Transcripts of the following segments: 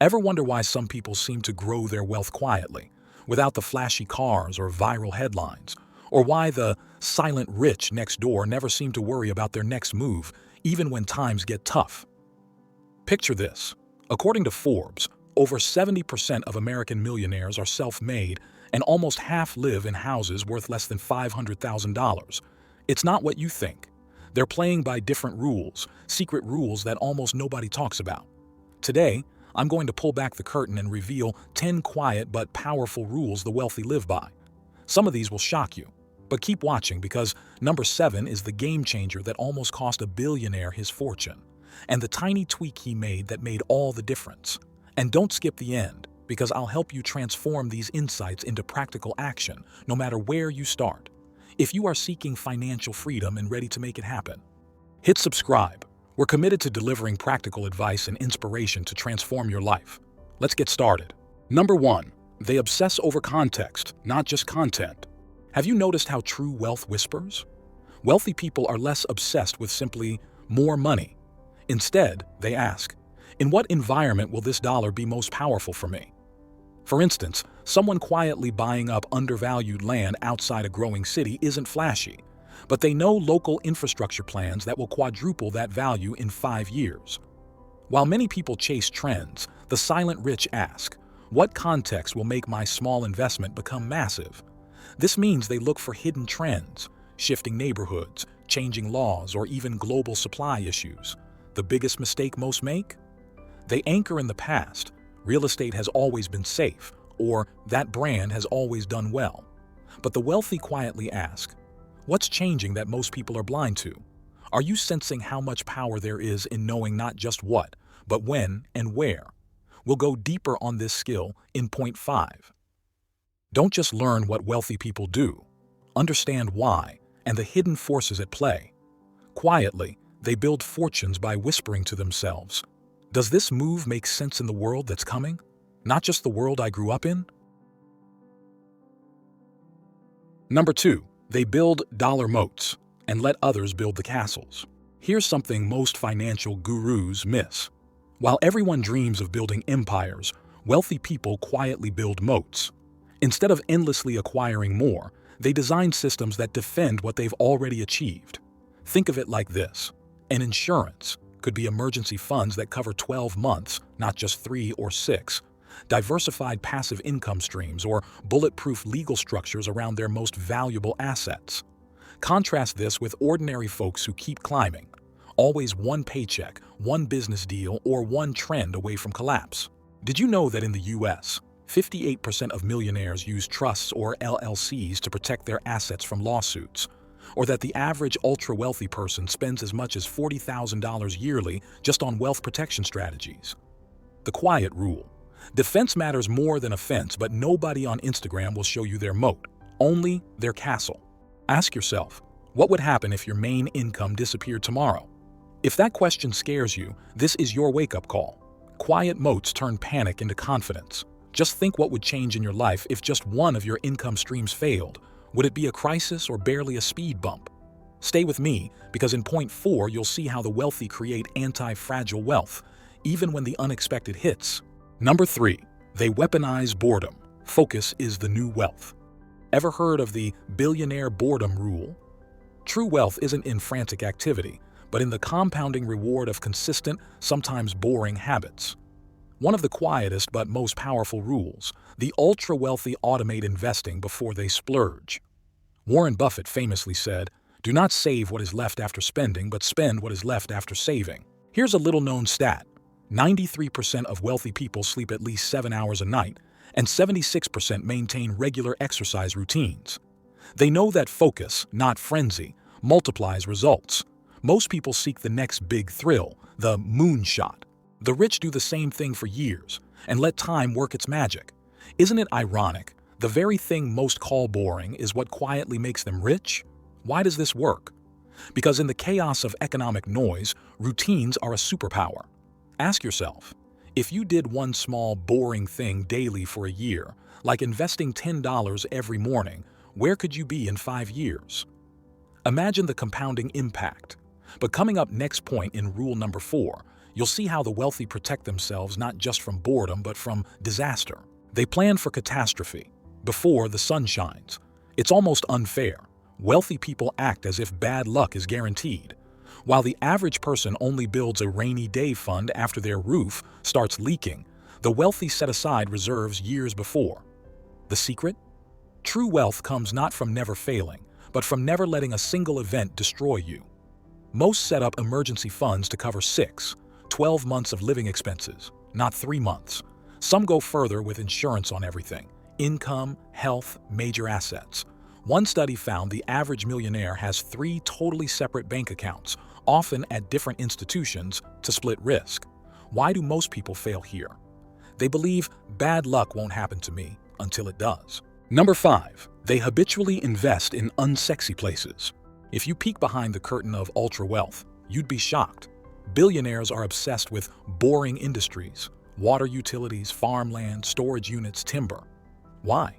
Ever wonder why some people seem to grow their wealth quietly, without the flashy cars or viral headlines? Or why the silent rich next door never seem to worry about their next move, even when times get tough? Picture this. According to Forbes, over 70% of American millionaires are self-made, and almost half live in houses worth less than $500,000. It's not what you think. They're playing by different rules, secret rules that almost nobody talks about. Today, I'm going to pull back the curtain and reveal 10 quiet but powerful rules the wealthy live by. Some of these will shock you, but keep watching because number 7 is the game changer that almost cost a billionaire his fortune, and the tiny tweak he made that made all the difference. And don't skip the end, because I'll help you transform these insights into practical action, no matter where you start. If you are seeking financial freedom and ready to make it happen, hit subscribe. We're committed to delivering practical advice and inspiration to transform your life. Let's get started. Number 1, they obsess over context, not just content. Have you noticed how true wealth whispers? Wealthy people are less obsessed with simply more money. Instead, they ask, in what environment will this dollar be most powerful for me? For instance, someone quietly buying up undervalued land outside a growing city isn't flashy, but they know local infrastructure plans that will quadruple that value in 5 years. While many people chase trends, the silent rich ask, what context will make my small investment become massive? This means they look for hidden trends, shifting neighborhoods, changing laws, or even global supply issues. The biggest mistake most make? They anchor in the past. Real estate has always been safe, or that brand has always done well. But the wealthy quietly ask, what's changing that most people are blind to? Are you sensing how much power there is in knowing not just what, but when and where? We'll go deeper on this skill in point 5. Don't just learn what wealthy people do. Understand why and the hidden forces at play. Quietly, they build fortunes by whispering to themselves, does this move make sense in the world that's coming? Not just the world I grew up in? Number 2, they build dollar moats and let others build the castles. Here's something most financial gurus miss. While everyone dreams of building empires, wealthy people quietly build moats. Instead of endlessly acquiring more, they design systems that defend what they've already achieved. Think of it like this. An insurance could be emergency funds that cover 12 months, not just 3 or 6, diversified passive income streams, or bulletproof legal structures around their most valuable assets. Contrast this with ordinary folks who keep climbing, always one paycheck, one business deal, or one trend away from collapse. Did you know that in the US, 58% of millionaires use trusts or LLCs to protect their assets from lawsuits? Or that the average ultra-wealthy person spends as much as $40,000 yearly just on wealth protection strategies? The quiet rule. Defense matters more than offense, but nobody on Instagram will show you their moat, only their castle. Ask yourself, what would happen if your main income disappeared tomorrow? If that question scares you, this is your wake-up call. Quiet moats turn panic into confidence. Just think what would change in your life if just one of your income streams failed. Would it be a crisis or barely a speed bump? Stay with me, because in point 4 you'll see how the wealthy create anti-fragile wealth, even when the unexpected hits. Number 3, they weaponize boredom. Focus is the new wealth. Ever heard of the billionaire boredom rule? True wealth isn't in frantic activity, but in the compounding reward of consistent, sometimes boring habits. One of the quietest but most powerful rules, the ultra-wealthy automate investing before they splurge. Warren Buffett famously said, do not save what is left after spending, but spend what is left after saving. Here's a little-known stat. 93% of wealthy people sleep at least 7 hours a night, and 76% maintain regular exercise routines. They know that focus, not frenzy, multiplies results. Most people seek the next big thrill, the moonshot. The rich do the same thing for years and let time work its magic. Isn't it ironic? The very thing most call boring is what quietly makes them rich? Why does this work? Because in the chaos of economic noise, routines are a superpower. Ask yourself, if you did one small boring thing daily for a year, like investing $10 every morning, where could you be in 5 years? Imagine the compounding impact. But coming up next point in rule number 4, You'll see how the wealthy protect themselves not just from boredom but from disaster. They plan for catastrophe before the sun shines. It's almost unfair. Wealthy people act as if bad luck is guaranteed, while the average person only builds a rainy day fund after their roof starts leaking. The wealthy set aside reserves years before. The secret? True wealth comes not from never failing, but from never letting a single event destroy you. Most set up emergency funds to cover 12 months of living expenses, not 3 months. Some go further with insurance on everything: income, health, major assets. One study found the average millionaire has 3 totally separate bank accounts, often at different institutions, to split risk. Why do most people fail here? They believe bad luck won't happen to me until it does. Number 5. They habitually invest in unsexy places. If you peek behind the curtain of ultra wealth, you'd be shocked. Billionaires are obsessed with boring industries: water utilities, farmland, storage units, timber. Why?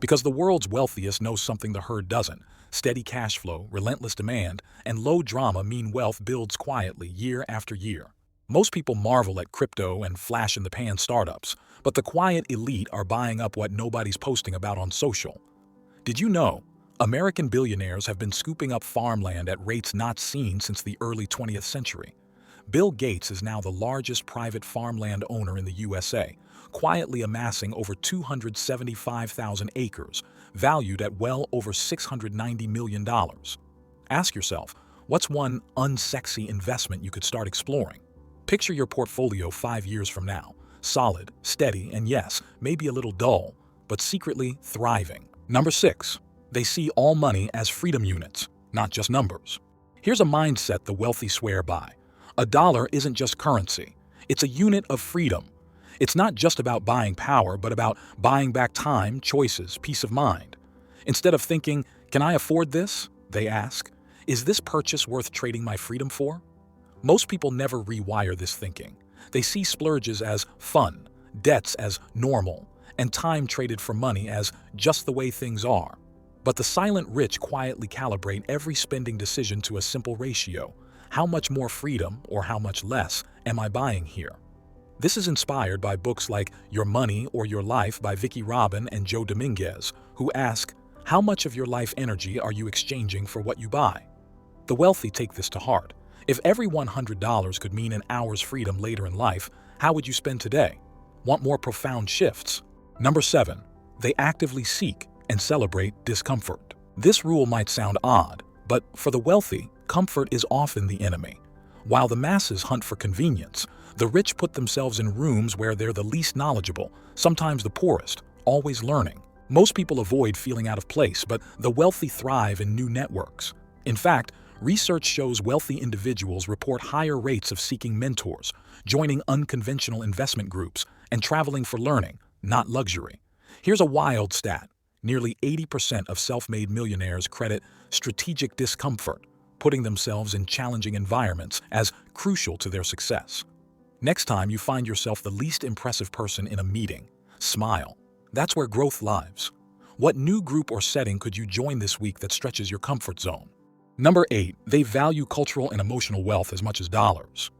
Because the world's wealthiest know something the herd doesn't. Steady cash flow, relentless demand, and low drama mean wealth builds quietly year after year. Most people marvel at crypto and flash-in-the-pan startups, but the quiet elite are buying up what nobody's posting about on social. Did you know American billionaires have been scooping up farmland at rates not seen since the early 20th century? Bill Gates is now the largest private farmland owner in the USA, quietly amassing over 275,000 acres, valued at well over $690 million. Ask yourself, what's one unsexy investment you could start exploring? Picture your portfolio 5 years from now: solid, steady, and yes, maybe a little dull, but secretly thriving. Number 6. They see all money as freedom units, not just numbers. Here's a mindset the wealthy swear by. A dollar isn't just currency. It's a unit of freedom. It's not just about buying power, but about buying back time, choices, peace of mind. Instead of thinking, "Can I afford this?" they ask, "Is this purchase worth trading my freedom for?" Most people never rewire this thinking. They see splurges as fun, debts as normal, and time traded for money as just the way things are. But the silent rich quietly calibrate every spending decision to a simple ratio: how much more freedom, or how much less, am I buying here? This is inspired by books like Your Money or Your Life by Vicki Robin and Joe Dominguez, who ask, how much of your life energy are you exchanging for what you buy? The wealthy take this to heart. If every $100 could mean an hour's freedom later in life, how would you spend today? Want more profound shifts? Number 7. They actively seek and celebrate discomfort. This rule might sound odd, but for the wealthy, comfort is often the enemy. While the masses hunt for convenience, the rich put themselves in rooms where they're the least knowledgeable, sometimes the poorest, always learning. Most people avoid feeling out of place, but the wealthy thrive in new networks. In fact, research shows wealthy individuals report higher rates of seeking mentors, joining unconventional investment groups, and traveling for learning, not luxury. Here's a wild stat. Nearly 80% of self-made millionaires credit strategic discomfort, putting themselves in challenging environments, as crucial to their success. Next time you find yourself the least impressive person in a meeting, smile. That's where growth lives. What new group or setting could you join this week that stretches your comfort zone? Number 8. They value cultural and emotional wealth as much as dollars.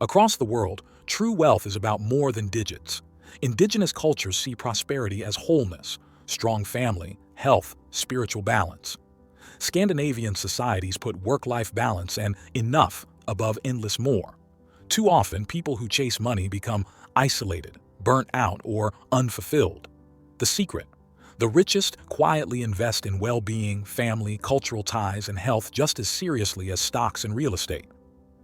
Across the world, true wealth is about more than digits. Indigenous cultures see prosperity as wholeness, strong family, health, spiritual balance. Scandinavian societies put work-life balance and enough above endless more. Too often, people who chase money become isolated, burnt out, or unfulfilled. The secret: the richest quietly invest in well-being, family, cultural ties, and health just as seriously as stocks and real estate.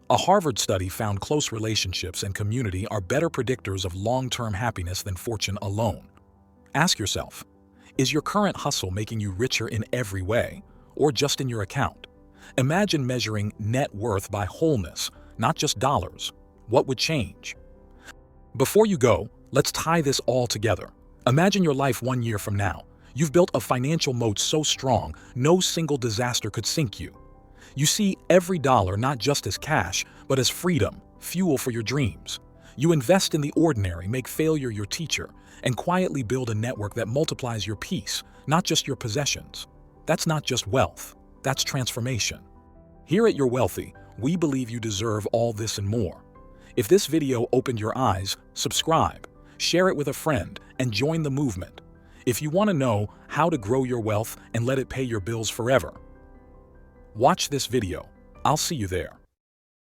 A Harvard study found close relationships and community are better predictors of long-term happiness than fortune alone. Ask yourself, is your current hustle making you richer in every way, or just in your account? Imagine measuring net worth by wholeness, not just dollars. What would change? Before you go, let's tie this all together. Imagine your life 1 year from now. You've built a financial moat so strong, no single disaster could sink you. You see every dollar not just as cash, but as freedom, fuel for your dreams. You invest in the ordinary, make failure your teacher, and quietly build a network that multiplies your peace, not just your possessions. That's not just wealth, that's transformation. Here at Your Wealthy, we believe you deserve all this and more. If this video opened your eyes, subscribe, share it with a friend, and join the movement. If you want to know how to grow your wealth and let it pay your bills forever, watch this video. I'll see you there.